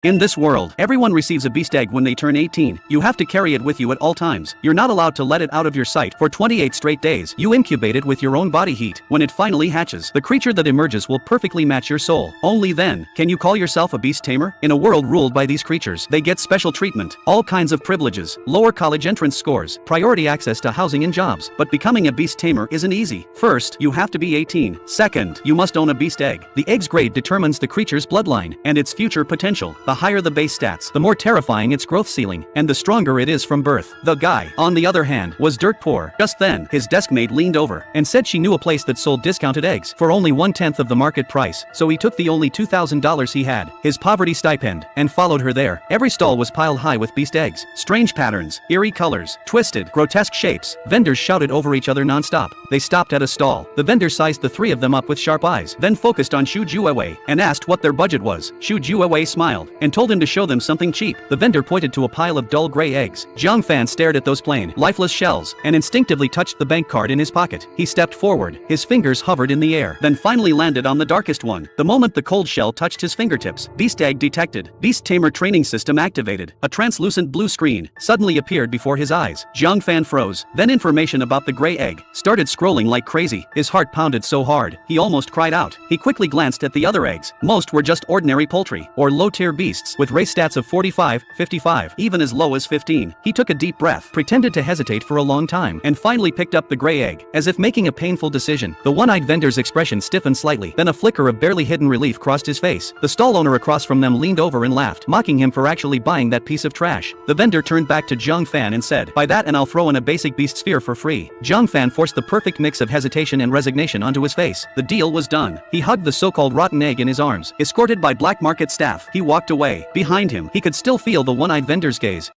In this world, everyone receives a beast egg when they turn 18. You have to carry it with you at all times. You're not allowed to let it out of your sight for 28 straight days. You incubate it with your own body heat. When it finally hatches, the creature that emerges will perfectly match your soul. Only then can you call yourself a beast tamer. In a world ruled by these creatures, they get special treatment, all kinds of privileges, lower college entrance scores, priority access to housing and jobs. But becoming a beast tamer isn't easy. First, you have to be 18. Second, you must own a beast egg. The egg's grade determines the creature's bloodline and its future potential. The higher the base stats, the more terrifying its growth ceiling, and the stronger it is from birth. The guy, on the other hand, was dirt poor. Just then, his deskmate leaned over and said she knew a place that sold discounted eggs for only 1/10 of the market price, so he took the only $2,000 he had, his poverty stipend, and followed her there. Every stall was piled high with beast eggs. Strange patterns, eerie colors, twisted, grotesque shapes. Vendors shouted over each other non-stop. They stopped at a stall. The vendor sized the three of them up with sharp eyes, then focused on Shu Juewei and asked what their budget was. Shu Juewei smiled and told him to show them something cheap. The vendor pointed to a pile of dull gray eggs. Jiang Fan stared at those plain, lifeless shells and instinctively touched the bank card in his pocket. He stepped forward. His fingers hovered in the air, then finally landed on the darkest one. The moment the cold shell touched his fingertips, beast egg detected. Beast tamer training system activated. A translucent blue screen suddenly appeared before his eyes. Jiang Fan froze. Then information about the gray egg started scrolling like crazy. His heart pounded so hard, he almost cried out. He quickly glanced at the other eggs. Most were just ordinary poultry, or low-tier beasts, with race stats of 45, 55, even as low as 15. He took a deep breath, pretended to hesitate for a long time, and finally picked up the gray egg, as if making a painful decision. The one-eyed vendor's expression stiffened slightly, then a flicker of barely hidden relief crossed his face. The stall owner across from them leaned over and laughed, mocking him for actually buying that piece of trash. The vendor turned back to Jiang Fan and said, "Buy that and I'll throw in a basic beast sphere for free." Jiang Fan forced the perfect mix of hesitation and resignation onto his face. The deal was done. He hugged the so-called rotten egg in his arms. Escorted by black market staff, he walked away. Behind him, he could still feel the one-eyed vendor's gaze.